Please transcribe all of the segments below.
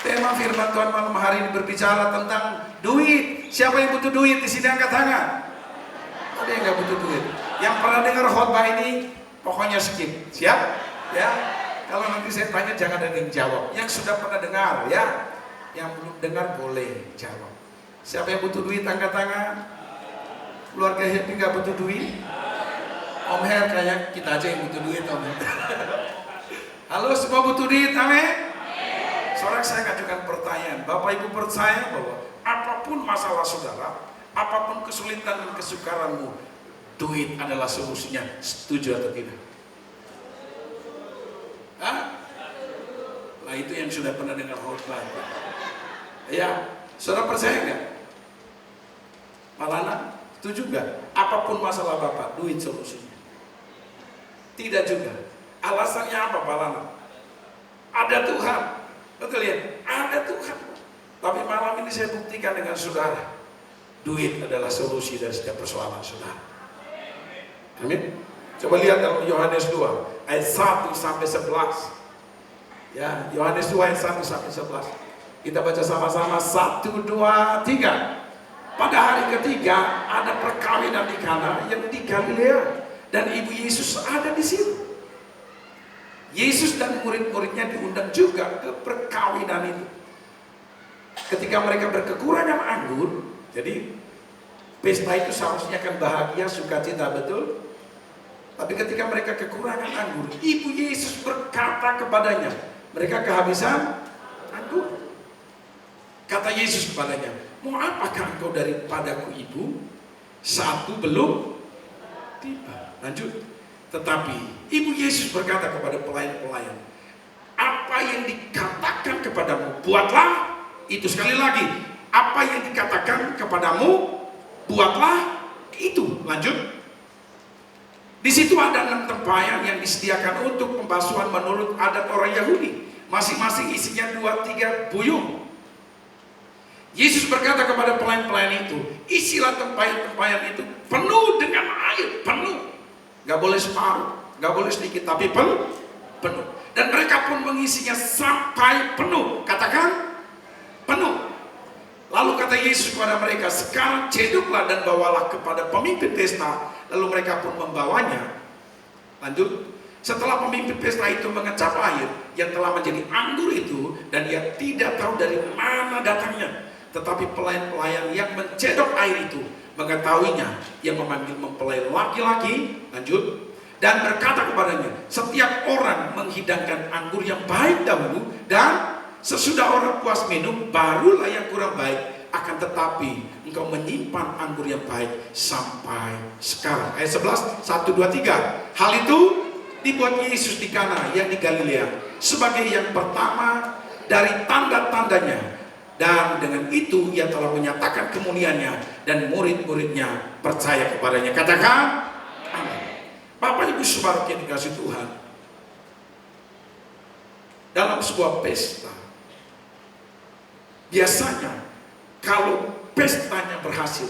Tema firman Tuhan malam hari ini berbicara tentang duit. Siapa yang butuh duit di sini angkat tangan? Ada yang nggak butuh duit? Yang pernah dengar khotbah ini pokoknya skip. Siap? Ya. Kalau nanti saya tanya jangan ada yang jawab. Yang sudah pernah dengar ya. Yang belum dengar boleh jawab. Siapa yang butuh duit angkat tangan? Keluarga Happy nggak butuh duit? Om Her kayak kita aja yang butuh duit, Om Her. Halo, semua butuh duit, amin? Seorang saya ajukan pertanyaan, Bapak Ibu percaya bahwa apapun masalah saudara, apapun kesulitan dan kesukaranmu, duit adalah solusinya. Setuju atau tidak? Hah? Nah itu yang sudah pernah dengar khotbah. Ya, saudara percaya nggak? Malana, setuju nggak? Apapun masalah Bapak, duit solusinya. Tidak juga. Alasannya apa, Malana? Ada Tuhan. Betul ya? Ada Tuhan. Tapi malam ini saya buktikan dengan saudara, duit adalah solusi dari setiap persoalan saudara. Amin. Coba lihat dalam Yohanes 2 ayat 1 sampai 11. Ya, Yohanes 2 ayat 1 sampai 11. Kita baca sama-sama 1, 2, 3. Pada hari ketiga ada perkawinan di Kana yang di Galilea dan ibu Yesus ada di situ. Yesus dan murid-muridnya diundang juga ke perkawinan itu. Ketika mereka berkekurangan anggur, jadi pesta itu seharusnya akan bahagia, sukacita, betul? Tapi ketika mereka kekurangan anggur, ibu Yesus berkata kepadanya, mereka kehabisan anggur. Kata Yesus kepadanya, mau apakah engkau daripadaku ibu? Satu belum tiba. Lanjut. Tetapi ibu Yesus berkata kepada pelayan-pelayan, apa yang dikatakan kepadamu, buatlah itu. Sekali lagi, apa yang dikatakan kepadamu, buatlah itu. Lanjut. Di situ ada 6 tempayan yang disediakan untuk pembasuhan menurut adat orang Yahudi. Masing-masing isinya 2-3 buyung. Yesus berkata kepada pelayan-pelayan itu, isilah tempayan-tempayan itu penuh dengan air, penuh. Gak boleh separuh, gak boleh sedikit, tapi penuh. Dan mereka pun mengisinya sampai penuh. Katakan, penuh. Lalu kata Yesus kepada mereka, sekarang cedoklah dan bawalah kepada pemimpin pesta. Lalu mereka pun membawanya. Lanjut. Setelah pemimpin pesta itu mengecap air yang telah menjadi anggur itu, dan ia tidak tahu dari mana datangnya. Tetapi pelayan-pelayan yang mencedok air itu mengetahuinya, yang memanggil mempelai laki-laki, lanjut, dan berkata kepadanya, setiap orang menghidangkan anggur yang baik dahulu, dan sesudah orang puas minum, barulah yang kurang baik. Akan tetapi engkau menyimpan anggur yang baik sampai sekarang. Ayat 11, 1, 2, 3. Hal itu dibuat Yesus di Kana yang di Galilea sebagai yang pertama dari tanda-tandanya. Dan dengan itu ia telah menyatakan kemuliaannya, dan murid-muridnya percaya kepadanya. Katakan amin. Bapak Ibu saudara yang dikasihi Tuhan, dalam sebuah pesta, biasanya kalau pestanya berhasil,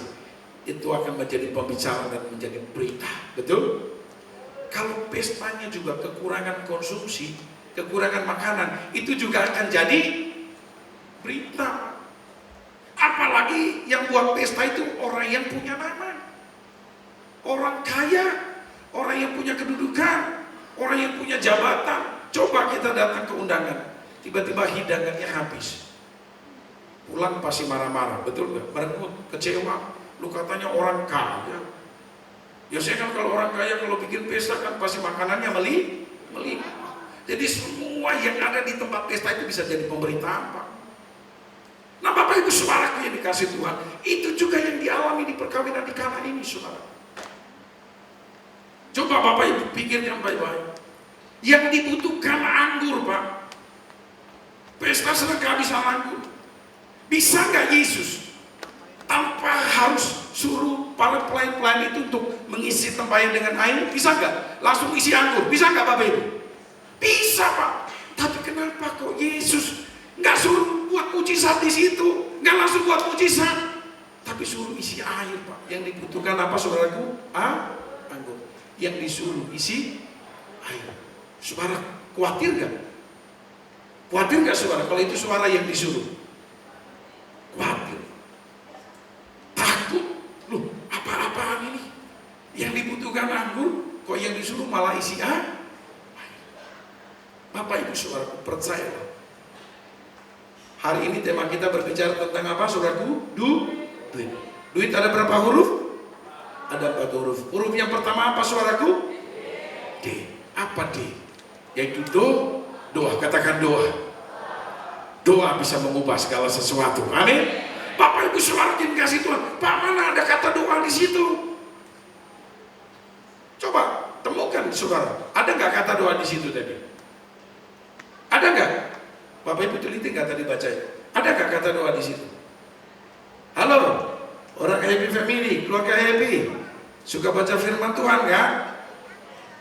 itu akan menjadi pembicaraan dan menjadi berita. Betul? Kalau pestanya juga kekurangan konsumsi, kekurangan makanan, itu juga akan jadi berita. Apalagi yang buat pesta itu orang yang punya nama, orang kaya, orang yang punya kedudukan, orang yang punya jabatan. Coba kita datang ke undangan, tiba-tiba hidangannya habis, pulang pasti marah-marah, betul nggak? Merengut, kecewa, lu katanya orang kaya. Biasanya kan kalau orang kaya kalau bikin pesta kan pasti makanannya melimpah. Jadi semua yang ada di tempat pesta itu bisa jadi pemberitaan, Pak. Nah Bapak Ibu saudaraku yang dikasih Tuhan, itu juga yang dialami di perkawinan di Kana ini, saudara. Coba Bapak Ibu pikirkan baik-baik. Yang dibutuhkan anggur, Pak. Pesta sedang kehabisan anggur. Bisa nggak Yesus tanpa harus suruh para pelayan-pelayan itu untuk mengisi tempayan dengan air? Bisa nggak? Langsung isi anggur? Bisa nggak Bapak Ibu? Bisa, Pak. Tapi kenapa kok Yesus nggak suruh buat mujizat di situ, nggak langsung buat mujizat, tapi suruh isi air, Pak? Yang dibutuhkan apa, saudaraku? Anggur. Yang disuruh isi air. Saudara khawatir nggak? Khawatir nggak saudara kalau itu suara yang disuruh? Khawatir, takut. Loh, apa-apaan ini? Yang dibutuhkan anggur, kok yang disuruh malah isi air? Bapak Ibu saudara, percayalah. Hari ini tema kita berbicara tentang apa saudaraku? Duit. Duit ada berapa huruf? Ada 4 huruf. Huruf yang pertama apa saudaraku? D. Apa D? Yaitu doa. Katakan doa. Doa bisa mengubah segala sesuatu. Amin. Bapak Ibu saudara kasih Tuhan. Pak, mana ada kata doa di situ? Coba temukan saudara. Ada nggak kata doa di situ tadi? Ada nggak? Bapak Ibu teliti nggak tadi baca? Ada nggak kata doa di situ? Halo, orang Happy Family, keluarga Happy, suka baca firman Tuhan nggak?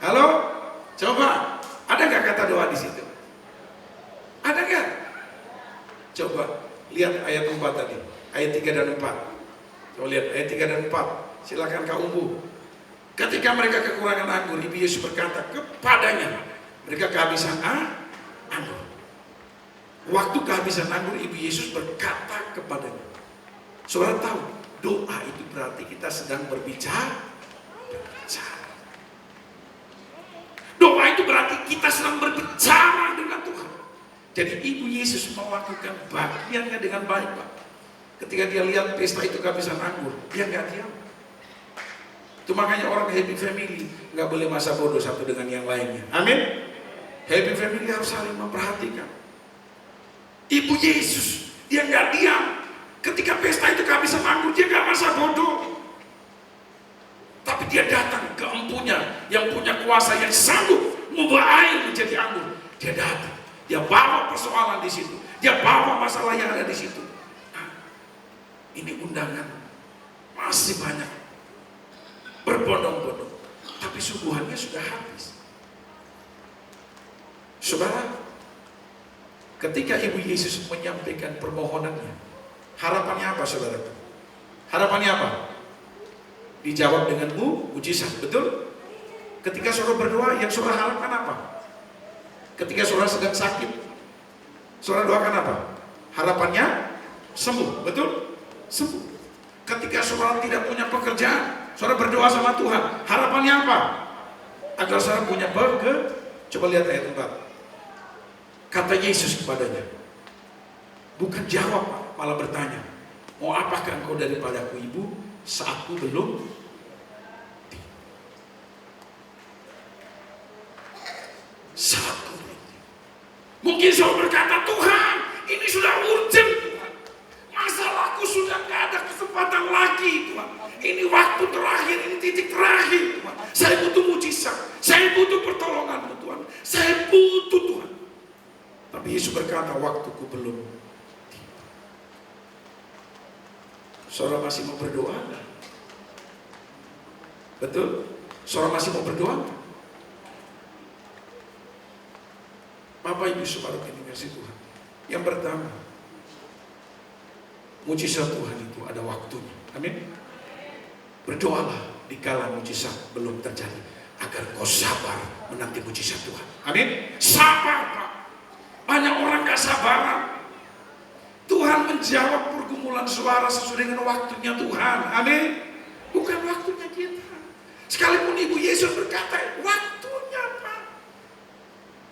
Halo, coba, ada nggak kata doa di situ? Ada nggak? Coba lihat ayat 4 tadi, ayat 3 dan 4. Coba lihat ayat 3 dan 4. Silakan Kak Umbu. Ketika mereka kekurangan anggur, Ibu Yesus berkata kepadanya, mereka kehabisan anggur. Waktu kehabisan anggur, Ibu Yesus berkata kepadanya. Saudara tahu, doa itu berarti kita sedang berbicara. Doa itu berarti kita sedang berbicara dengan Tuhan. Jadi Ibu Yesus melakukan bagiannya dengan baik, Pak. Ketika dia lihat pesta itu kehabisan anggur, dia nggak diam. Itu makanya orang Happy Family nggak boleh masa bodoh satu dengan yang lainnya. Amin. Happy Family harus saling memperhatikan. Ibu Yesus, dia nggak diam. Ketika pesta itu kehabisan anggur, dia nggak masa bodoh. Tapi dia datang ke empunya yang punya kuasa yang sanggup mengubah air menjadi anggur. Dia datang, dia bawa persoalan di situ, dia bawa masalah yang ada di situ. Nah, ini undangan masih banyak, berbondong-bondong, tapi suguhannya sudah habis. Saudara, ketika Ibu Yesus menyampaikan permohonannya, harapannya apa saudara? Harapannya apa? Dijawab dengan mujizat, betul? Ketika saudara berdoa, yang saudara harapkan apa? Ketika saudara sedang sakit, saudara doakan apa? Harapannya sembuh, betul? Sembuh. Ketika saudara tidak punya pekerjaan, saudara berdoa sama Tuhan, harapannya apa? Agar saudara punya pekerjaan. Coba lihat ayat 4. Kata Yesus kepadanya, bukan jawab, malah bertanya, mau apakah engkau daripadaku Ibu, saatku belum tiba. Saatku belum tiba. Mungkin saudara berkata, Tuhan, ini sudah urgent Tuhan. Masalahku sudah gak ada kesempatan lagi Tuhan. Ini waktu terakhir, ini titik terakhir Tuhan. Saya butuh mujizat, saya butuh pertolonganmu Tuhan. Saya butuh Tuhan. Tapi Yesus berkata, waktuku belum tiba. Saudara masih mau berdoa? Betul? Saudara masih mau berdoa? Bapak Ibu saudara yang dikasihi Tuhan. Yang pertama, mujizat Tuhan itu ada waktunya. Amin. Berdoalah dikala mujizat belum terjadi, agar kau sabar menanti mujizat Tuhan. Amin. Sabar, Pak. Banyak orang gak sabaran. Tuhan menjawab pergumulan suara sesuai dengan waktunya Tuhan. Amin. Bukan waktunya kita. Sekalipun Ibu Yesus berkata, waktunya Pak.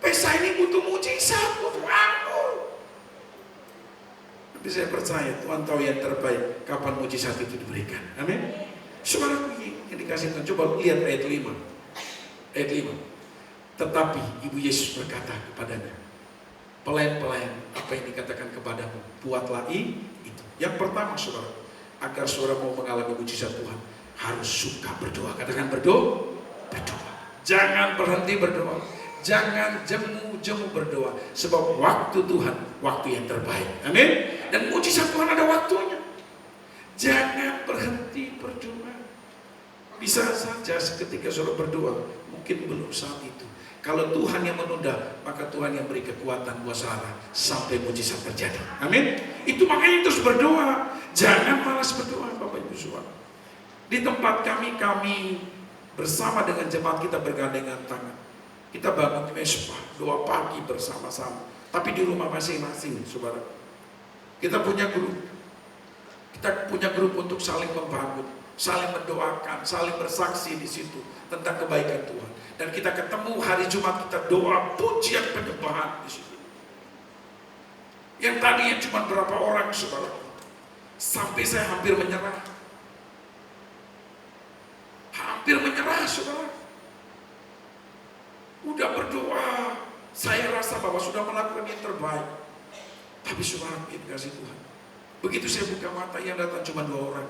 Pesta ini butuh mujizat, butuh anggur. Tapi saya percaya Tuhan tahu yang terbaik kapan mujizat itu diberikan. Amin. Saudaraku yang dikasih Tuhan, coba lihat ayat 5. Ayat 5. Tetapi Ibu Yesus berkata kepadanya, pelayan-pelayan, apa yang dikatakan kepadamu, buatlah itu. Yang pertama saudara, agar saudara mau mengalami mujizat Tuhan, harus suka berdoa. Katakan berdoa. Jangan berhenti berdoa. Jangan jemu-jemu berdoa. Sebab waktu Tuhan, waktu yang terbaik. Amin. Dan mujizat Tuhan ada waktunya. Jangan berhenti berdoa. Bisa saja ketika saudara berdoa, mungkin belum saat itu. Kalau Tuhan yang menunda, maka Tuhan yang beri kekuatan buat saudara sampai mujizat terjadi. Amin. Itu makanya terus berdoa. Jangan malas berdoa, Bapak Ibu saudara. Di tempat kami bersama dengan jemaat kita bergandengan tangan. Kita bangun mesbah, doa pagi bersama-sama. Tapi di rumah masing-masing, saudara. Kita punya grup. Kita punya grup untuk saling membangun, saling mendoakan, saling bersaksi di situ tentang kebaikan Tuhan. Dan kita ketemu hari Jumat, kita doa pujian penyembahan di situ. Yang tadinya cuma berapa orang, saudara. Sampai saya hampir menyerah. Hampir menyerah, saudara. Udah berdoa, saya rasa bahwa sudah melakukan yang terbaik. Tapi saudara, kasih Tuhan. Begitu saya buka mata, yang datang cuma 2 orang.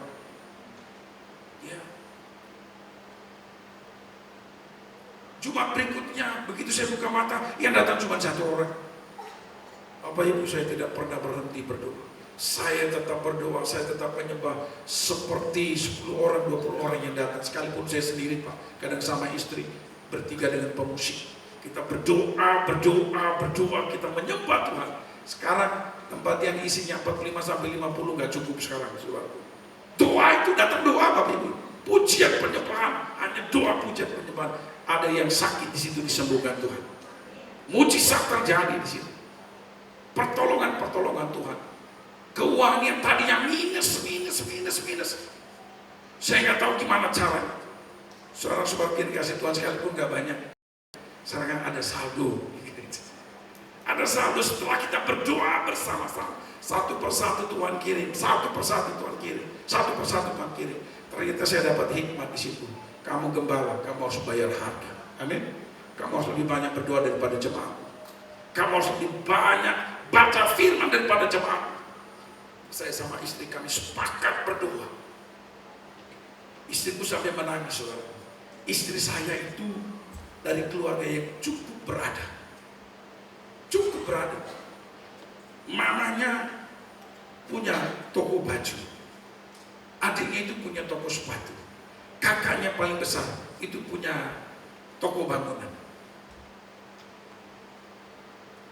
Ya. Jumat berikutnya, begitu saya buka mata, yang datang cuma 1 orang. Bapak Ibu, saya tidak pernah berhenti berdoa. Saya tetap berdoa, saya tetap menyembah seperti 10 orang, 20 orang yang datang. Sekalipun saya sendiri, Pak, kadang sama istri, bertiga dengan pemusik. Kita berdoa, kita menyembah Tuhan. Sekarang tempat yang isinya 45 sampai 50 nggak cukup sekarang, saudara. Doa itu datang doa, Bapak Ibu. Pujian penyembahan, hanya doa pujian penyembahan. Ada yang sakit di situ disembuhkan Tuhan. Mujizat terjadi di situ. Pertolongan Tuhan. Keuangan yang tadinya minus. Saya nggak tahu gimana caranya. Saudara-saudara dikasih Tuhan sekalipun nggak banyak. Sekarang ada saldo. Ada saldo setelah kita berdoa bersama-sama. Satu persatu Tuhan kirim. Ternyata saya dapat hikmat di situ. Kamu gembala, kamu harus bayar harga. Amin. Kamu harus lebih banyak berdoa daripada jemaat. Kamu harus lebih banyak baca firman daripada jemaat. Saya sama istri kami sepakat berdoa. Istriku sampai menangis, saudara. Istri saya itu dari keluarga yang cukup berada. Mamanya punya toko baju, adiknya itu punya toko sepatu, kakaknya paling besar itu punya toko bangunan.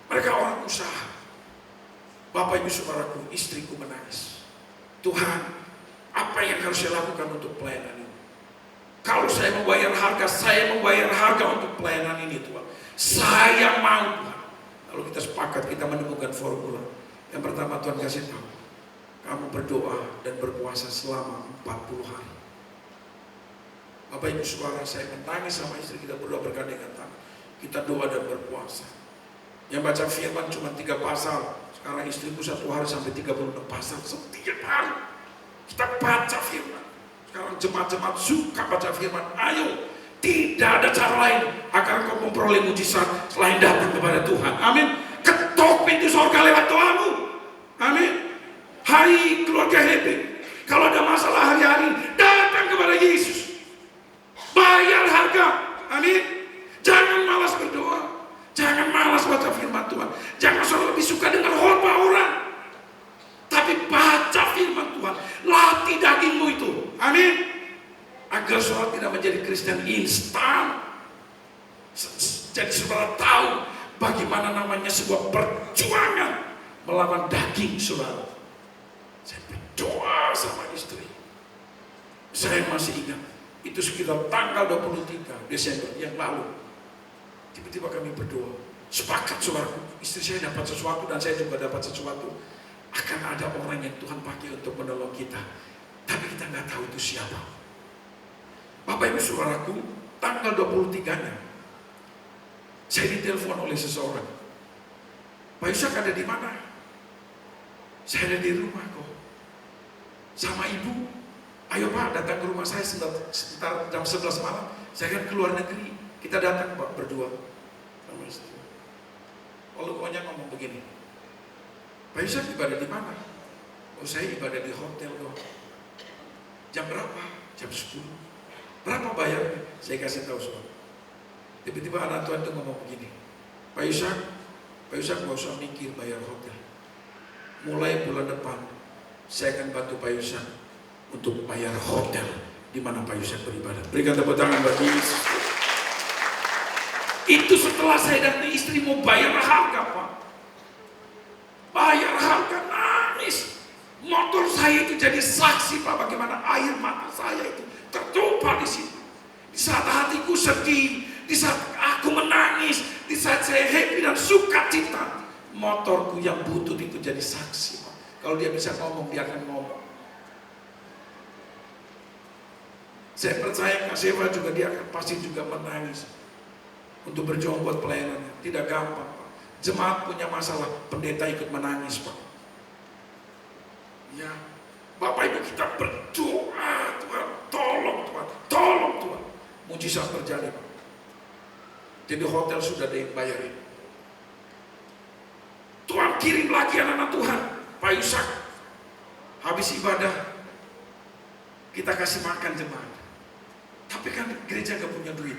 Mereka orang usaha. Bapak Ibu saudaraku, istriku menangis. Tuhan, apa yang harus saya lakukan untuk pelayanan ini? Kalau saya membayar harga untuk pelayanan ini, Tuhan. Saya mau, Tuhan. Lalu kita sepakat, kita menemukan formula. Yang pertama, Tuhan kasih tahu, kamu berdoa dan berpuasa selama 40 hari. Bapak Ibu saudara, saya menangis sama istri, kita berdoa bergandengan tangan. Kita doa dan berpuasa. Yang baca firman cuma 3 pasal. Sekarang istriku 1 hari sampai 36 pasal setiap hari. Kita baca firman. Sekarang jemaat-jemaat suka baca firman. Ayo, tidak ada cara lain agar kau memperoleh mujizat selain datang kepada Tuhan. Amin. Ketok pintu surga lewat doamu. Amin. Hai keluarga Happy, kalau ada masalah hari-hari, datang kepada Yesus. Bayar harga. Amin. Jangan malas berdoa. Jangan malas baca firman Tuhan. Jangan selalu lebih suka dengan khotbah orang. Tapi baca firman Tuhan. Latih dagingmu itu. Amin. Agar saudara tidak menjadi Kristen instan. Jadi saudara tahu bagaimana namanya sebuah perjuangan melawan daging saudara. Saya berdoa sama istri. Saya masih ingat, itu sekitar tanggal 23 Desember yang lalu. Tiba-tiba kami berdoa, sepakat saudara, istri saya dapat sesuatu dan saya juga dapat sesuatu. Akan ada orang yang Tuhan pakai untuk menolong kita. Tapi kita nggak tahu itu siapa. Bapak Ibu saudaraku, tanggal 23-nya saya ditelepon oleh seseorang. Pak Yusak ada di mana? Saya ada di rumah kok. Sama ibu. Ayo Pak, datang ke rumah saya sekitar jam 11 malam. Saya akan keluar negeri. Kita datang Pak berdua. Sama istri. Lalu pokoknya ngomong begini. Pak Yusak ibadah di mana? Oh saya ibadah di hotel kok. Jam berapa? Jam 10. Berapa bayarnya? Saya kasih tahu soal. Tiba-tiba anak Tuhan itu ngomong begini. Pak Yusak nggak usah mikir bayar hotel. Mulai bulan depan, saya akan bantu Pak Yusak untuk bayar hotel di mana Pak Yusak beribadah. Berikan tepuk tangan bagi Yesus. Itu setelah saya dan istri mau bayar harga Pak. Bayar harga, nangis. Motor saya itu jadi saksi Pak, bagaimana air mata saya itu tertumpah di situ. Di saat hatiku sedih, di saat aku menangis, di saat saya happy dan sukacita, Motorku yang butut itu jadi saksi, Pak. Kalau dia bisa ngomong, dia akan ngomong. Saya percaya Kak Seva juga, dia akan pasti juga menangis untuk berjuang buat pelayanannya. Tidak gampang, Pak. Jemaat punya masalah, pendeta ikut menangis, Pak. Ya, Bapak Ibu kita berdoa, Tuhan, tolong Tuhan, tolong Tuhan. Mujizat terjadi, Pak. Jadi hotel sudah ada yang bayarin. Tuhan kirim lagi anak-anak Tuhan, Pak Yusak. Habis ibadah, kita kasih makan jemaat. Tapi kan gereja gak punya duit.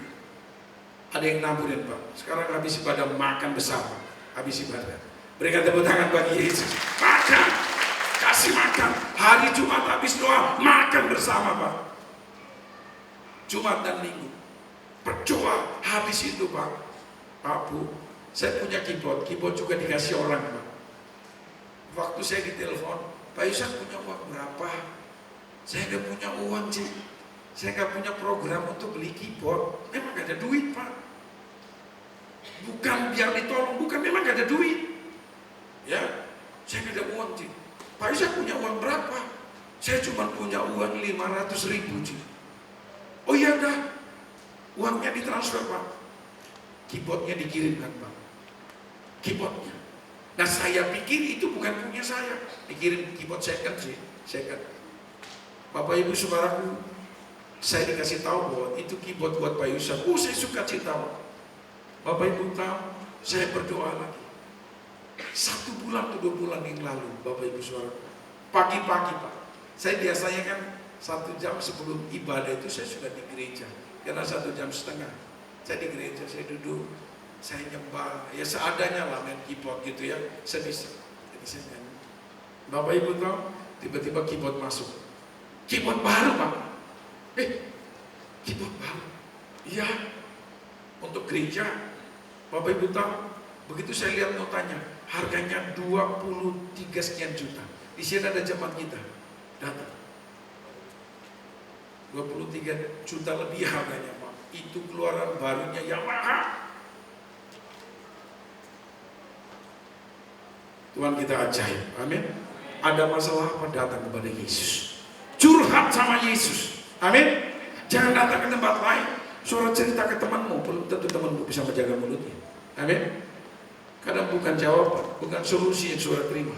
Ada yang naburin, Pak. Sekarang habis ibadah makan bersama. Habis ibadah. Berikan tepuk tangan bagi Yesus. Makan. Kasih makan. Hari Jumat habis doa, makan bersama, Pak. Jumat dan Minggu. Berdoa. Habis itu, Pak. Pak Bu, saya punya keyboard. Keyboard juga dikasih orang, Pak. Waktu saya ditelepon, Pak Yusak punya uang berapa? Saya gak punya uang, Cik. Saya gak punya program untuk beli keyboard. Memang gak ada duit, Pak. Bukan biar ditolong, bukan, memang gak ada duit. Ya, saya gak ada uang, Cik. Pak Yusak punya uang berapa? Saya cuma punya uang 500.000, Cik. Oh iya dah, uangnya ditransfer, Pak. Keyboardnya dikirimkan, Pak. Keyboardnya. Nah, saya pikir itu bukan punya saya. Dikirim keyboard second, sih, second. Bapak Ibu saudaraku, saya dikasih tahu bahwa itu keyboard buat Pak Yusak. Saya suka cerita, Pak. Bapak Ibu tahu, saya berdoa lagi. 1 bulan atau 2 bulan yang lalu, Bapak Ibu saudaraku, pagi-pagi, Pak. Saya biasanya kan 1 jam sebelum ibadah itu saya sudah di gereja. Karena 1,5 jam saya di gereja, saya duduk, saya nyembah, ya seadanya lah, main keyboard gitu ya, sebisa. Jadi saya nyanyi. Bapak Ibu tahu, tiba-tiba keyboard masuk. Keyboard baru, Pak. Keyboard baru. Iya, untuk gereja. Bapak Ibu tahu, begitu saya lihat notanya, harganya 23 sekian juta. Di sini ada jemaat kita datang. 23 juta lebih harganya, Pak. Itu keluaran barunya yang mahal. Tuhan kita ajaib, amin. Ada masalah apa, datang kepada Yesus. Curhat sama Yesus, amin. Jangan datang ke tempat lain. Suara cerita ke temanmu, belum tentu temanmu bisa menjaga mulutnya, amin. Kadang bukan jawaban, bukan solusi yang saudara terima,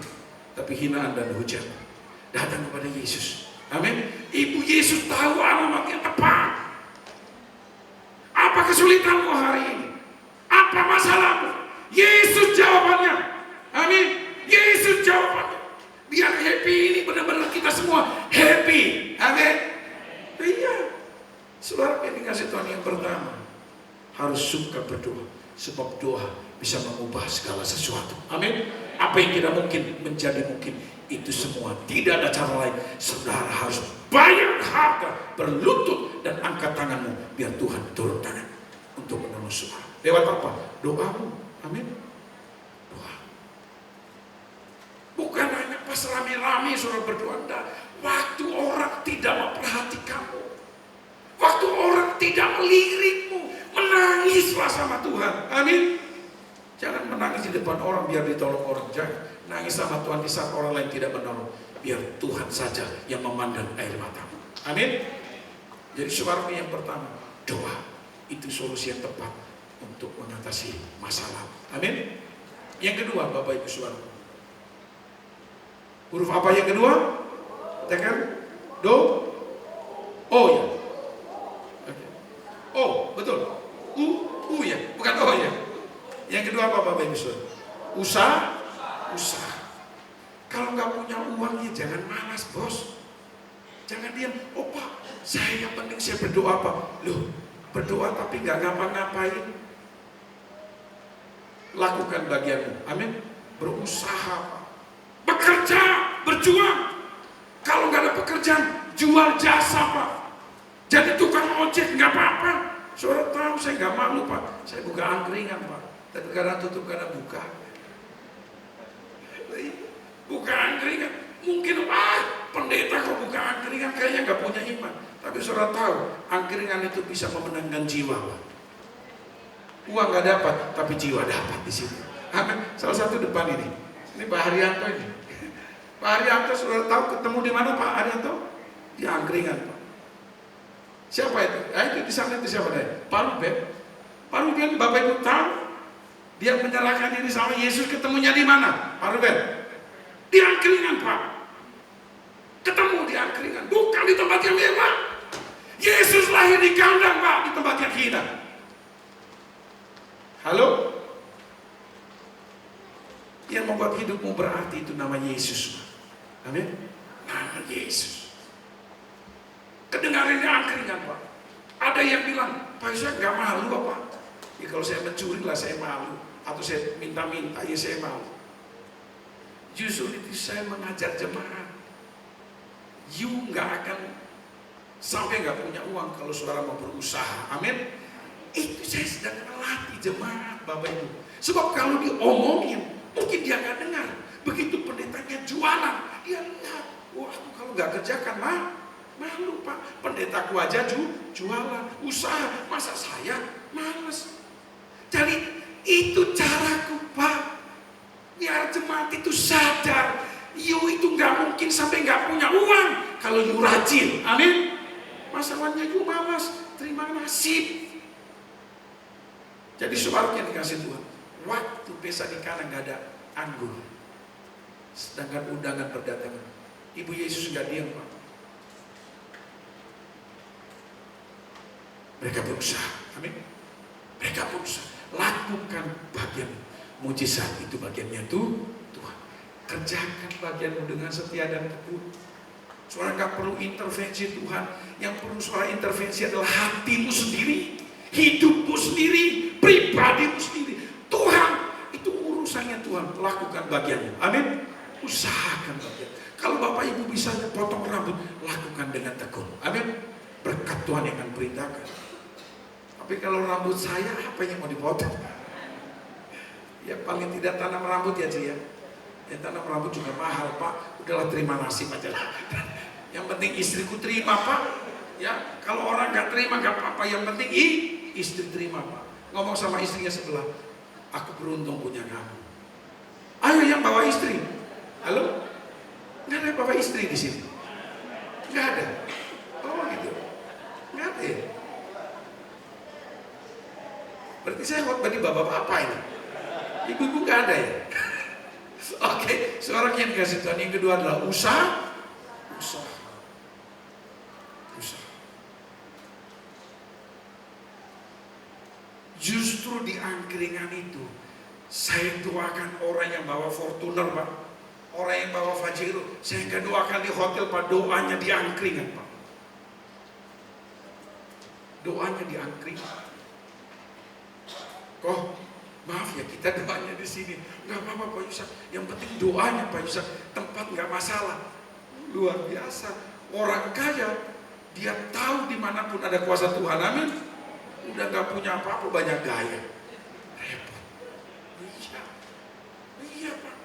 tapi hinaan dan hujat. Datang kepada Yesus, amin. Ibu Yesus tahu alamat yang tepat. Apa kesulitanmu hari ini? Apa masalahmu? Yesus jawabannya, amin. Yesus jawabannya. Biar happy ini benar-benar kita semua happy, amin. Iya. Saudara yang dikasih Tuhan yang pertama, harus suka berdoa, sebab doa bisa mengubah segala sesuatu, amin. Apa yang tidak mungkin menjadi mungkin. Itu semua tidak ada cara lain. Saudara harus bayar harga, berlutut dan angkat tanganmu biar Tuhan turun tangan untuk menolong saudara. Lewat apa? Doamu, amin. Doa. Bukan hanya pas rame-rame saudara berdoa, enggak. Waktu orang tidak memperhatikanmu, waktu orang tidak melirikmu, menangislah sama Tuhan, amin. Jangan menangis di depan orang biar ditolong orang, jangan. Nangis sama Tuhan di saat orang lain tidak menolong, biar Tuhan saja yang memandang air matamu, amin. Jadi saudara yang pertama, doa itu solusi yang tepat untuk mengatasi masalah, amin. Yang kedua, Bapak Ibu saudara, huruf apa yang kedua? Tekan do, oh ya, okay. Oh betul, u ya, bukan oh ya. Yang kedua apa, Bapak Ibu saudara? Usaha. Kalau nggak punya uang ya jangan malas, bos. Jangan diam. Oh Pak, saya yang penting saya berdoa, Pak. Loh, berdoa tapi nggak ngapa-ngapain. Lakukan bagianmu, amin. Berusaha, Pak. Bekerja, berjuang. Kalau nggak ada pekerjaan, jual jasa, Pak. Jadi tukang ojek nggak apa-apa. Saudara tahu saya nggak malu, Pak. Saya buka angkringan, Pak. Tapi kadang tutup, kadang buka. Buka angkringan, mungkin pendeta kok buka angkringan kayaknya nggak punya iman. Tapi saudara tahu, angkringan itu bisa memenangkan jiwa, Pak. Uang nggak dapat, tapi jiwa dapat di situ. Amin. Salah satu depan ini. Ini Pak Haryanto ini. Pak Haryanto sudah tahu ketemu di mana Pak Haryanto? Di angkringan Pak. Siapa itu? Itu di sana itu siapa dia? Pak Ruben. Pak Ruben Bapak Ibu tahu dia menyerahkan diri sama Yesus, ketemunya di mana? Pak Ruben? Di angkringan Pak. Ketemu di angkringan, bukan di tempat yang mewah. Yesus lahir di kandang Pak, di tempat yang hina. Halo? Yang membuat hidupmu berarti itu nama Yesus. Amin. Nama Yesus. Kedengaran di angkringan Pak. Ada yang bilang, Pak saya nggak malu Pak. Ya kalau saya mencuri lah saya malu. Atau saya minta-minta ya saya malu. Justru itu saya mengajar jemaat. You nggak akan sampai nggak punya uang kalau saudara mau berusaha. Amin. Itu saya sedang melatih jemaat Bapak Ibu. Sebab kalau diomongin, mungkin dia nggak dengar. Begitu pendetanya jualan, dia lihat, wah kalau nggak kerjakan malu Pak. Pendetaku aja jualan, usaha, masa saya males. Jadi itu caraku Pak. Biar jemaat itu sadar, you itu nggak mungkin sampai nggak punya uang kalau you rajin. Amin. Masalahnya you malas, terima nasib. Jadi saudara yang dikasih Tuhan, waktu pesta di Kana nggak ada anggur, sedangkan undangan berdatangan. Ibu Yesus nggak diam Pak. Mereka berusaha, amin. Mereka berusaha, lakukan bagian mujizat itu bagiannya tuh Tuhan. Kerjakan bagianmu dengan setia dan tekun. Saudara nggak perlu intervensi Tuhan. Yang perlu saudara intervensi adalah hatimu sendiri, hidupmu sendiri, pribadimu sendiri. Tuhan itu urusannya Tuhan. Lakukan bagianmu, amin. Usahakan bagian. Kalau Bapak Ibu bisa potong rambut, lakukan dengan tekun, amin. Berkat Tuhan yang akan perintahkan. Tapi kalau rambut saya, apa yang mau dipotong? Ya paling tidak tanam rambut ya Ci ya. Ya tanam rambut juga mahal Pak. Udahlah terima nasib aja lah. Yang penting istriku terima Pak. Ya kalau orang nggak terima nggak apa-apa. Yang penting istri terima Pak. Ngomong sama istrinya sebelah. Aku beruntung punya kamu. Ayo yang bawa istri. Halo? Nggak ada bawa istri di sini. Nggak ada. Oh gitu. Nggak ada ya. Berarti saya khotbah di bapak-bapak apa ini? Ibu-ibu nggak ada ya? Oke, seorang yang dikasih Tuhan. Yang kedua adalah usaha. Justru di angkringan itu, saya doakan orang yang bawa Fortuner Pak, orang yang bawa Pajero. Saya nggak doakan di hotel Pak, doanya di angkringan Pak. Doanya di angkringan. Kok maaf ya kita doanya di sini nggak apa-apa Pak Yusak, yang penting doanya Pak Yusak, tempat nggak masalah. Luar biasa, orang kaya dia tahu dimanapun ada kuasa Tuhan, amin. Udah nggak punya apa-apa, banyak gaya, repot. Iya Pak,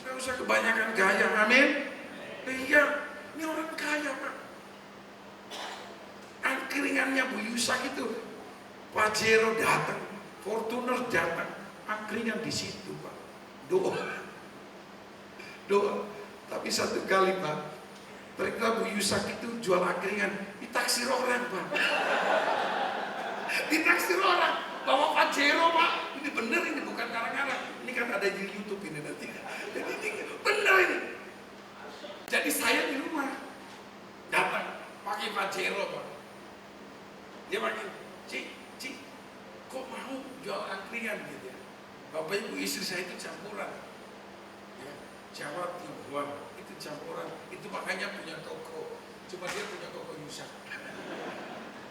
nggak usah kebanyakan gaya, amin. Iya, ini orang kaya Pak. Angkringannya Bu Yusak itu Pajero datang, Fortuner datang, angkringan di situ Pak. Doa. Tapi satu kali Pak, ternyata Bu Yusak itu jual angkringan, ditaksir orang Pak. Ditaksir orang, bawa Pajero Pak. Ini bener, ini bukan karang-karang. Ini kan ada di YouTube ini nanti. Jadi ini bener ini. Jadi saya di rumah datang pakai Pajero Pak. Dia pakai, Ci, kok mau jual angkringan gitu ya? Bapak Ibu istri saya itu campuran, ya, Jawa Tionghoa itu campuran, itu makanya punya toko. Cuma dia punya toko Yusak.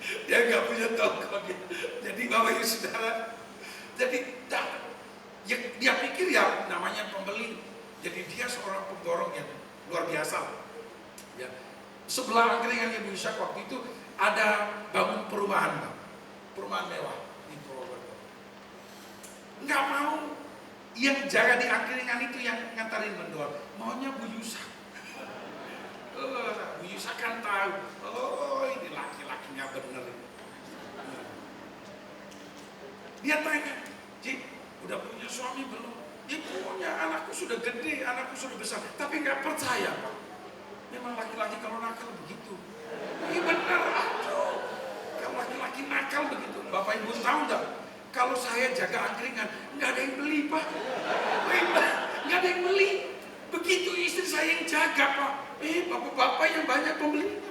Dia nggak punya toko dia. Jadi Bapak Ibu Saudara, jadi dia pikir ya namanya pembeli. Jadi dia seorang pemborong yang luar biasa. Ya. Sebelah angkringan Ibu Yusak waktu itu ada bangun perumahan, Pak. Perumahan mewah. Nggak mau yang jaga di angkringan itu yang ngantarin mendor, maunya Bu Yusak. Bu Yusak kan tahu, oh ini laki-laki nggak bener. Dia tanya, Ci, udah punya suami belum? Ya memang laki-laki kalau nakal begitu. Iya benar, aduh. Kalau laki-laki nakal begitu. Bapak Ibu tahu nggak? Kalau saya jaga angkringan, nggak ada yang beli, Pak. Nggak ada yang beli. Begitu istri saya yang jaga, Pak. Bapak-bapak yang banyak pembelinya.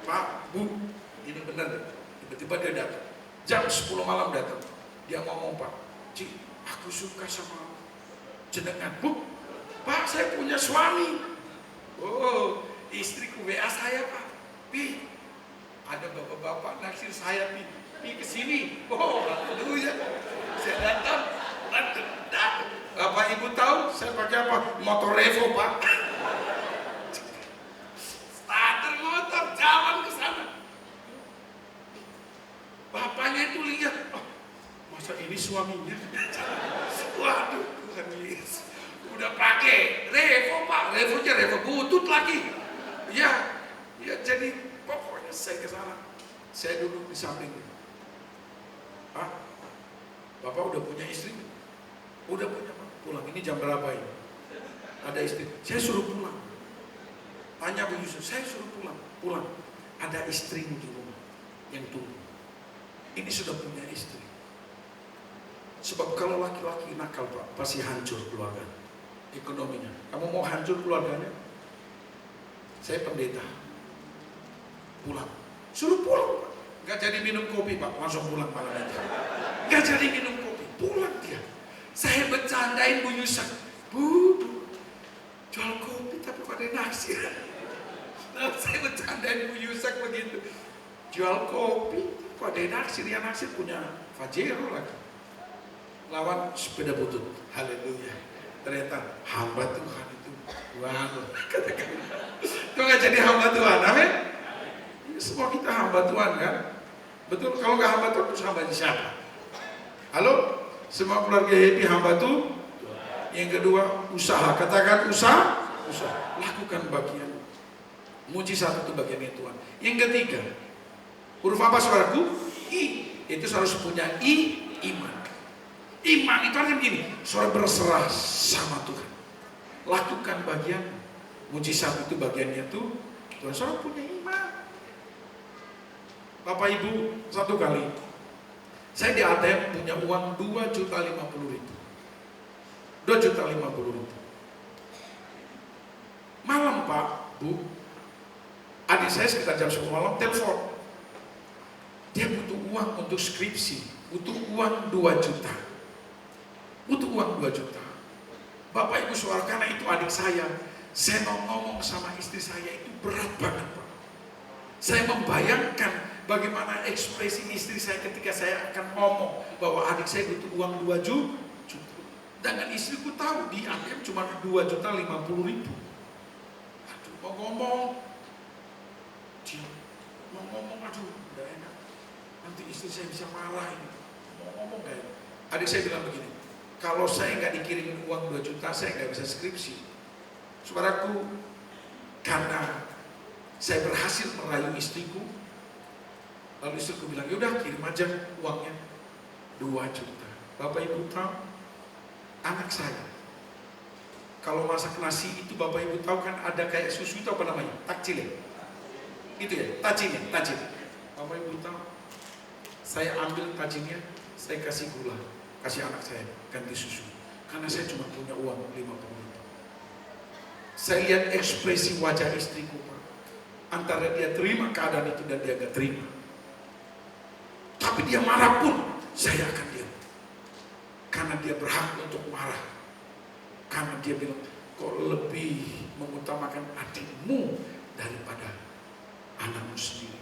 Pak, Bu, ini benar deh. Tiba-tiba dia datang. Jam 10 malam datang. Dia ngomong, Pak, Ci, aku suka sama jenengan. Bu, Pak, saya punya suami. Oh, istriku WA saya, Pak. Pi, ada bapak-bapak naksir saya, Pi. Pi kesini. Oh, dulu ya. Saya datang. Bapak Ibu tahu saya pakai apa? Motor Revo, Pak. Starter motor, jalan ke sana. Bapaknya itu lihat, oh, masa ini suaminya? Waduh, Tuhan Yesus. Udah pakai Revo, Pak. Revonya Revo butut lagi. Ya, jadi pokoknya saya ke sana. Saya duduk di sampingnya. Ah, Bapak udah punya istri? Udah punya, Pak. Pulang, ini jam berapa ini? Ada istri, saya suruh pulang. Tanya Bu Yusuf, saya suruh pulang. Ada istrimu di rumah yang tunggu. Ini sudah punya istri. Sebab kalau laki-laki nakal, Pak, pasti hancur keluarga, ekonominya. Kamu mau hancur keluarganya? Saya pendeta. Pulang, suruh pulang, Pak. Gak jadi minum kopi, Pak, langsung pulang malam aja. Gak jadi minum kopi, pulang dia. Saya bercandain Bu Yusuf, Bu, jual kopi tapi pada naksir. Nah, saya bercandain Bu Yusuf begitu. Jual kopi pada naksir, yang naksir punya Pajero lagi. Lawan sepeda butut. Haleluya. Ternyata hamba Tuhan itu. Wow. Katakan. Itu gak jadi hamba Tuhan, amin? Semua kita hamba Tuhan kan? Betul, kalau gak hamba Tuhan, terus hamba siapa? Halo? Semua keluarga happy hamba Tuhan. Yang kedua, usaha. Katakan usaha. Lakukan bagian. Mujizat itu bagiannya Tuhan. Yang ketiga, huruf apa saudaraku? I. Itu harus punya iman. Iman itu artinya begini, saudara berserah sama Tuhan. Lakukan bagian. Mujizat itu bagiannya Tuhan. Saudara punya iman. Bapak Ibu, satu kali saya di ATM punya uang 2.050.000. 2.050.000. Malam, Pak, Bu, adik saya sekitar jam 10 malam telepon. Dia butuh uang untuk skripsi, butuh uang 2 juta. Butuh uang 2 juta. Bapak Ibu saudara, karena itu adik saya mau ngomong sama istri saya itu berat banget, Pak. Saya membayangkan bagaimana ekspresi istri saya ketika saya akan ngomong bahwa adik saya butuh uang 2 juta. Dengan istriku tahu di ATM cuma 2.050.000. Aduh, mau ngomong, aduh, udah enak. Nanti istri saya bisa marah ini. Mau ngomong gak ya? Adik saya bilang begini, kalau saya nggak dikirimin uang 2 juta, saya nggak bisa skripsi. Saudaraku, karena saya berhasil merayu istriku, lalu istriku bilang, yaudah kirim aja uangnya 2 juta. Bapak Ibu tahu, anak saya kalau masak nasi itu Bapak Ibu tahu kan ada kayak susu itu apa namanya? Takjil ya? Itu ya, tajin. Bapak Ibu tahu, saya ambil tajinnya, saya kasih gula, kasih anak saya ganti susu, karena saya cuma punya uang 50.000. Saya lihat ekspresi wajah istriku, Pak, antara dia terima keadaan itu dan dia gak terima. Tapi dia marah pun saya akan diam, karena dia berhak untuk marah. Karena dia bilang, kok lebih mengutamakan adikmu daripada anakmu sendiri.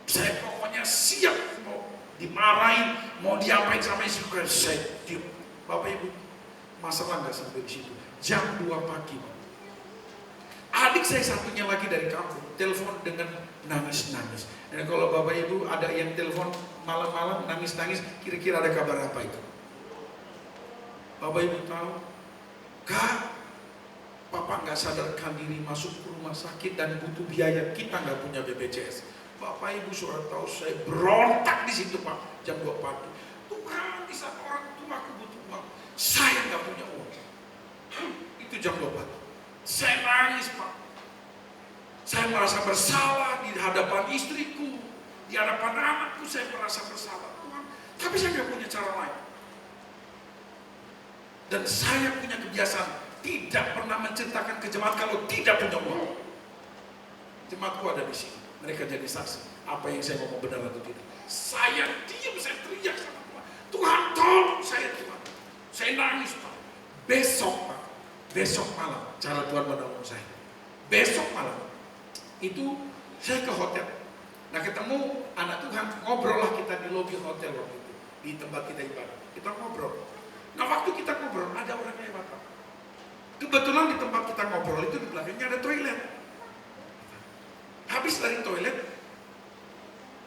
Saya pokoknya siap mau dimarahin, mau diapain sama istriku, saya diam. Bapak Ibu, masalah nggak sampai di situ. Jam 2 pagi, Pak, adik saya satunya lagi dari kampung telepon dengan nangis-nangis. Dan kalau Bapak Ibu ada yang telepon malam-malam nangis-nangis, kira-kira ada kabar apa itu? Bapak Ibu tahu, Kak, Papa nggak sadarkan diri masuk ke rumah sakit dan butuh biaya, kita nggak punya BPJS. Bapak Ibu sudah tahu, saya berontak di situ, Pak, jam 2 pagi. Tuhan, di saat orang tuaku butuh uang, saya nggak punya uang. Itu jam 2 pagi. Saya nangis, Pak. Saya merasa bersalah di hadapan istriku, di hadapan anakku, saya merasa bersalah Tuhan. Tapi saya nggak punya cara lain. Dan saya punya kebiasaan tidak pernah menceritakan ke jemaat kalau tidak punya uang. Jemaatku ada di sini, mereka jadi saksi. Apa yang saya ngomong benar atau tidak? Saya diam, saya teriak sama Tuhan. Tuhan tolong saya Tuhan. Saya nangis Pak. Besok malam, cara Tuhan menolong saya. Besok malam itu saya ke hotel. Nah ketemu anak Tuhan, ngobrol lah kita di lobi hotel waktu itu, di tempat kita ibadah. Kita ngobrol. Nah waktu kita ngobrol ada orang lewat Pak. Kebetulan di tempat kita ngobrol itu di belakangnya ada toilet. Habis dari toilet,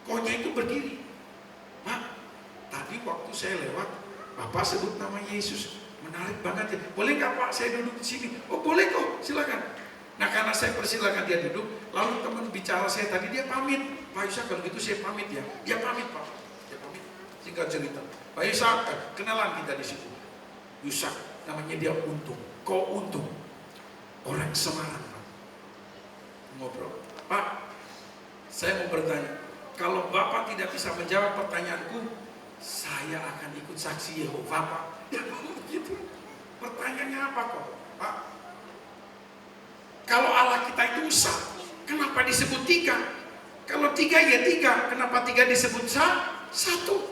konya itu berdiri. Pak, tadi waktu saya lewat, Bapak sebut nama Yesus. Menarik banget ya. Boleh nggak Pak saya duduk di sini? Oh boleh kok, silakan. Nah karena saya persilakan dia duduk, lalu teman bicara saya tadi dia pamit. Pak Yusak kalau gitu saya pamit ya. Dia pamit Pak. Dia pamit. Singkat cerita. Pak Yusak, kenalan kita di situ. Yusak, namanya dia Untung. Kok Untung? Orang Semarang Pak. Ngobrol. Pak, saya mau bertanya. Kalau Bapak tidak bisa menjawab pertanyaanku, saya akan ikut saksi Yehova Pak. Ya begitu. Pertanyaannya apa kok Pak? Kalau Allah kita itu satu, kenapa disebut tiga? Kalau tiga ya tiga, kenapa tiga disebut satu?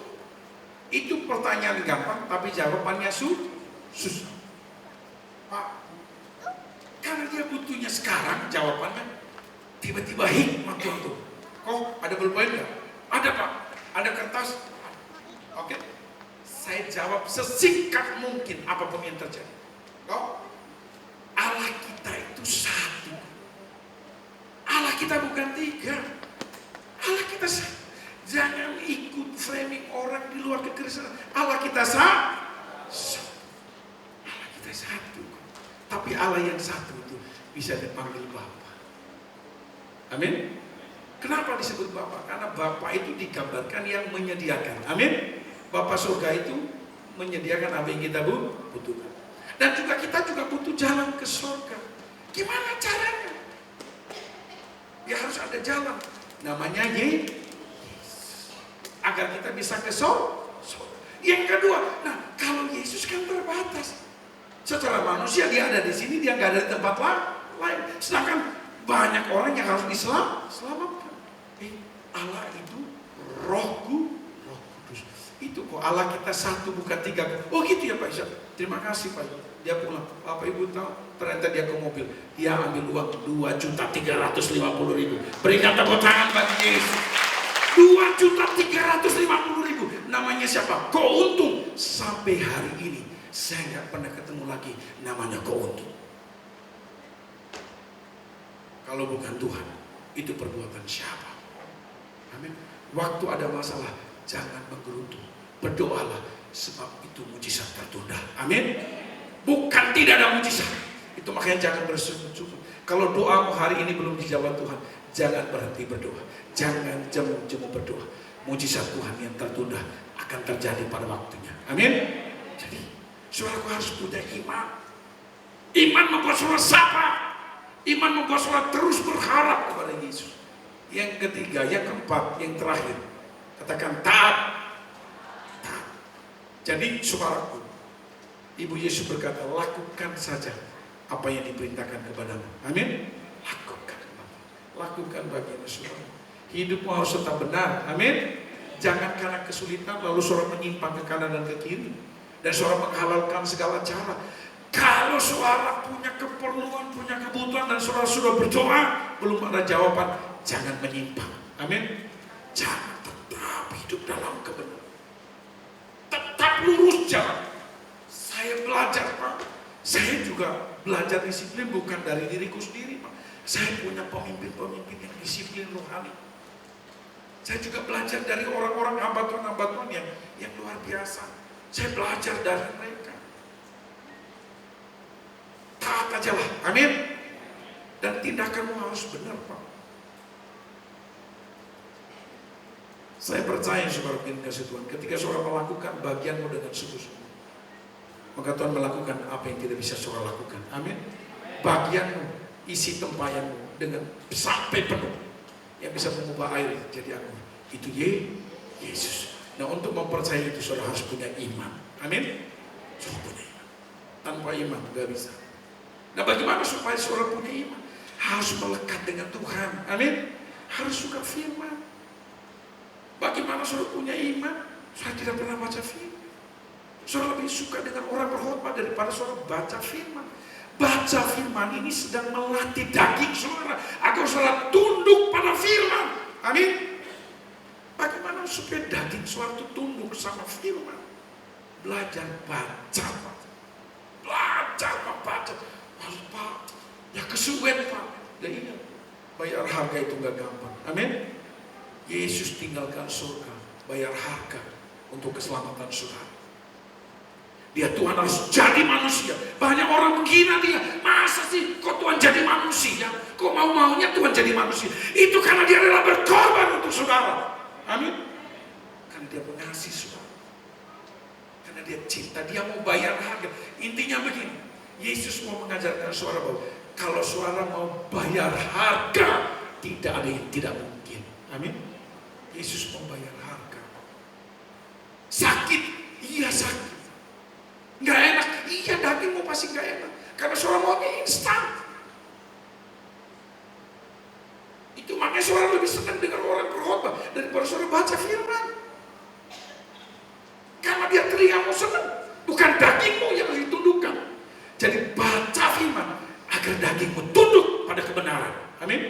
Itu pertanyaan gampang, tapi jawabannya susah. Pak, karena dia butuhnya sekarang jawabannya, tiba-tiba hikmat tuh. Kok ada pulpen nggak? Ada Pak, ada kertas. Oke, saya jawab sesingkat mungkin apapun yang terjadi. Kok Allah kita itu satu. Allah kita bukan tiga. Allah kita satu. Jangan ikut framing orang di luar kekristenan. Allah kita satu. Allah kita satu. Tapi Allah yang satu itu bisa dipanggil Bapa. Amin. Kenapa disebut Bapa? Karena Bapa itu digambarkan yang menyediakan. Amin. Bapa surga itu menyediakan apa yang kita butuhkan. Dan juga kita juga butuh jalan ke surga. Gimana caranya? Ya harus ada jalan. Namanya Yesus. Agar kita bisa ke surga. Yang kedua, nah kalau Yesus kan terbatas. Secara manusia dia ada di sini, dia nggak ada di tempat lain. Sedangkan banyak orang yang harus diselamatkan. Allah itu Roh Kudus. Itu kok Allah kita satu bukan tiga. Oh gitu ya Pak Isa. Terima kasih Pak. Dia pulang. Bapak Ibu tahu ternyata dia ke mobil. Dia ambil uang 2.350.000. Berikan tepuk tangan bagi Yesus. 2.350.000. Namanya siapa? Kok Untung. Sampai hari ini saya nggak pernah ketemu lagi namanya Kok Untung. Kalau bukan Tuhan, itu perbuatan siapa? Amin. Waktu ada masalah, jangan menggerutu. Berdoalah, sebab itu mujizat tertunda. Amin. Bukan tidak ada mujizat. Itu makanya jangan bersungguh-sungguh. Kalau doamu hari ini belum dijawab Tuhan, jangan berhenti berdoa. Jangan jemu-jemu berdoa. Mujizat Tuhan yang tertunda akan terjadi pada waktunya. Amin. Jadi, saudaraku harus punya iman. Iman membuat saudara sapa. Iman membuat saudara terus berharap kepada Yesus. Yang ketiga, yang keempat, yang terakhir, katakan taat. Taat. Jadi saudaraku, Ibu Yesus berkata, lakukan saja apa yang diperintahkan kepadamu. Amin. Lakukan, lakukan bagian saudara. Hidupmu harus tetap benar. Amin. Jangan karena kesulitan lalu saudara menyimpang ke kanan dan ke kiri, dan saudara menghalalkan segala cara. Kalau saudara punya keperluan, punya kebutuhan, dan saudara sudah berdoa, belum ada jawaban, jangan menyimpang. Amin. Jangan, tetap hidup dalam kebenaran. Tetap lurus jalan. Saya belajar Pak. Saya juga belajar disiplin bukan dari diriku sendiri Pak. Saya punya pemimpin-pemimpin yang disiplin rohani. Saya juga belajar dari orang-orang hamba Tuhan yang luar biasa. Saya belajar dari mereka. Taat aja lah, amin. Dan tindakanmu harus benar Pak. Saya percaya saudara kasih Tuhan, ketika saudara melakukan bagianmu dengan sungguh-sungguh, maka Tuhan melakukan apa yang tidak bisa saudara lakukan, amin. Bagianmu, isi tempayanmu, dengan sampai penuh, yang bisa mengubah air jadi anggur. Itu Yesus. Nah, untuk mempercayai itu saudara harus punya iman. Amin. Saudara punya iman. Tanpa iman nggak bisa. Nah, bagaimana supaya saudara punya iman? Harus melekat dengan Tuhan. Amin. Harus suka firman. Bagaimana saudara punya iman? Saya tidak pernah baca firman. Saudara lebih suka dengan orang berkhotbah daripada saudara baca firman. Baca firman ini sedang melatih daging saudara agar saudara tunduk pada firman. Amin. Bagaimana supaya daging saudara itu tunduk sama firman? Belajar baca, Pak. Belajar membaca. Pak, ya kesuwen, Pak. Dan ingat, bayar harga itu gak gampang. Amin. Yesus tinggalkan surga, bayar harga untuk keselamatan saudara. Dia Tuhan harus jadi manusia. Banyak orang menghina dia. Masa sih kok Tuhan jadi manusia? Kok mau-maunya Tuhan jadi manusia? Itu karena dia rela berkorban untuk saudara. Amin. Karena dia mengasihi saudara. Karena dia cinta, dia mau bayar harga. Intinya begini, Yesus mau mengajarkan saudara bahwa kalau saudara mau bayar harga, tidak ada yang tidak mungkin. Amin. Yesus membayar harga. Sakit, iya sakit. Gak enak, iya dagingmu pasti gak enak. Karena saudara maunya instan. Itu makanya saudara lebih senang dengan orang berkhotbah daripada saudara baca firman. Karena dia teriakmu senang, bukan dagingmu yang harus ditundukkan. Jadi baca firman agar dagingmu tunduk pada kebenaran. Amin.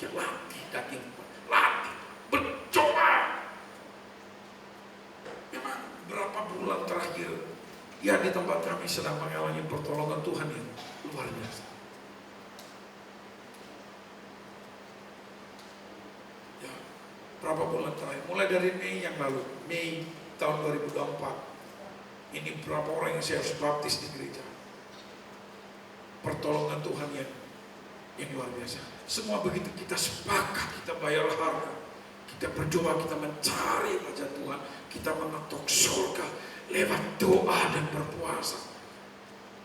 Ya, latih dagingmu, latih, bercoba. Memang berapa bulan terakhir ya di tempat kami sedang mengalami pertolongan Tuhan yang luar biasa. Ya, berapa bulan terakhir, mulai dari Mei yang lalu, Mei tahun 2024, ini berapa orang yang saya harus baptis di gereja. Pertolongan Tuhan yang luar biasa. Semua begitu kita sepakat, kita bayar harga, kita berdoa, kita mencari wajah Tuhan, kita mengetuk surga lewat doa dan berpuasa.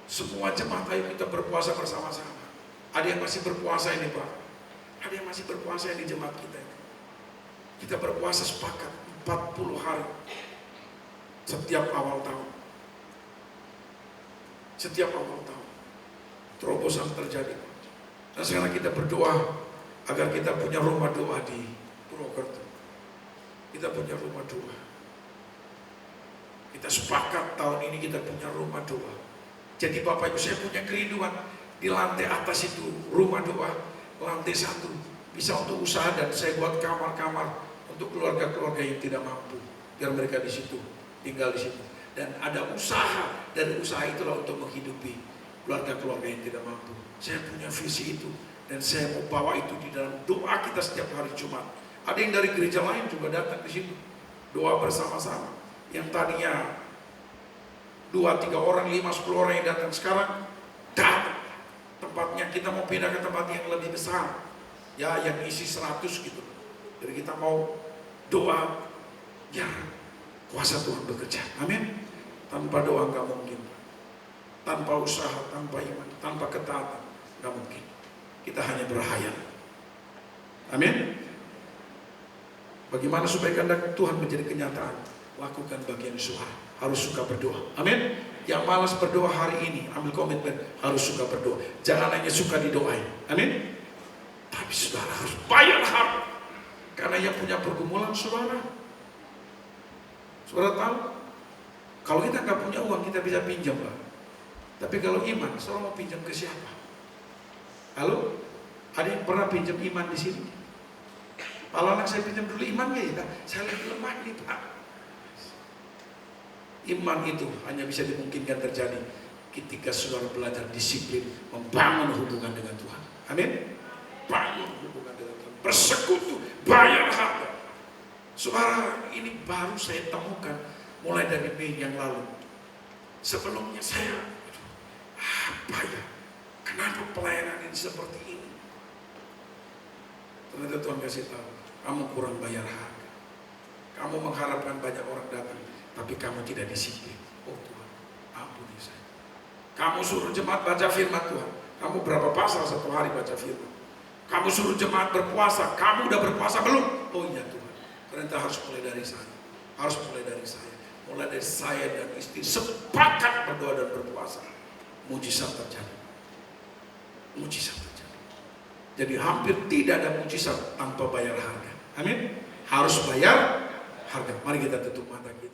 Semua jemaat, ayo kita berpuasa bersama-sama. Ada yang masih berpuasa ini, Pak? Ada yang masih berpuasa di jemaat kita ini. Kita berpuasa sepakat 40 hari setiap awal tahun. Setiap awal tahun terobosan terjadi. Dan sekarang kita berdoa agar kita punya rumah doa di Purwokerto. Kita punya rumah doa. Kita sepakat tahun ini kita punya rumah doa. Jadi Bapak Ibu, saya punya kerinduan di lantai atas itu rumah doa, lantai 1 bisa untuk usaha, dan saya buat kamar-kamar untuk keluarga-keluarga yang tidak mampu, biar mereka di situ tinggal di situ. Dan ada usaha, dari usaha itulah untuk menghidupi keluarga-keluarga yang tidak mampu. Saya punya visi itu dan saya mau bawa itu di dalam doa kita setiap hari Jumat. Ada yang dari gereja lain juga datang di situ, doa bersama-sama. Yang tadinya 2-3 orang, 5-10 orang yang datang, sekarang datang. Tempatnya kita mau pindah ke tempat yang lebih besar, ya, yang isi 100 gitu. Jadi kita mau doa, ya kuasa Tuhan bekerja. Amin. Tanpa doa nggak mungkin. Tanpa usaha, tanpa iman, tanpa ketaatan, nggak mungkin. Kita hanya berhayal. Amin. Bagaimana supaya kehendak Tuhan menjadi kenyataan? Lakukan bagian suara. Harus suka berdoa. Amin. Yang malas berdoa hari ini, ambil komitmen, harus suka berdoa. Jangan hanya suka didoain. Amin. Tapi saudara harus bayar harga. Karena yang punya pergumulan saudara. Saudara tahu, kalau kita nggak punya uang, kita bisa pinjam, Pak. Tapi kalau iman, saudara mau pinjam ke siapa? Halo? Ada yang pernah pinjam iman di sini? Kalau anak saya pinjam dulu iman nggak ya? Saya lagi lemah nih, Pak. Iman itu hanya bisa dimungkinkan terjadi ketika saudara belajar disiplin membangun hubungan dengan Tuhan. Amin. Bangun hubungan dengan Tuhan, bersekutu, bayar harga. Saudara, ini baru saya temukan mulai dari Mei yang lalu. Sebelumnya saya, apa ya? Kenapa pelayanan ini seperti ini? Ternyata Tuhan kasih tahu, kamu kurang bayar harga. Kamu mengharapkan banyak orang datang, tapi kamu tidak disiplin. Oh Tuhan, ampuni saya. Kamu suruh jemaat baca firman Tuhan. Kamu berapa pasal satu hari baca firman? Kamu suruh jemaat berpuasa, kamu udah berpuasa belum? Oh iya Tuhan, ternyata harus mulai dari saya. Harus mulai dari saya. Mulai dari saya dan istri sepakat berdoa dan berpuasa. Mujizat terjadi. Mujizat terjadi. Jadi hampir tidak ada mujizat tanpa bayar harga. Amin. Harus bayar harga. Mari kita tutup mata kita.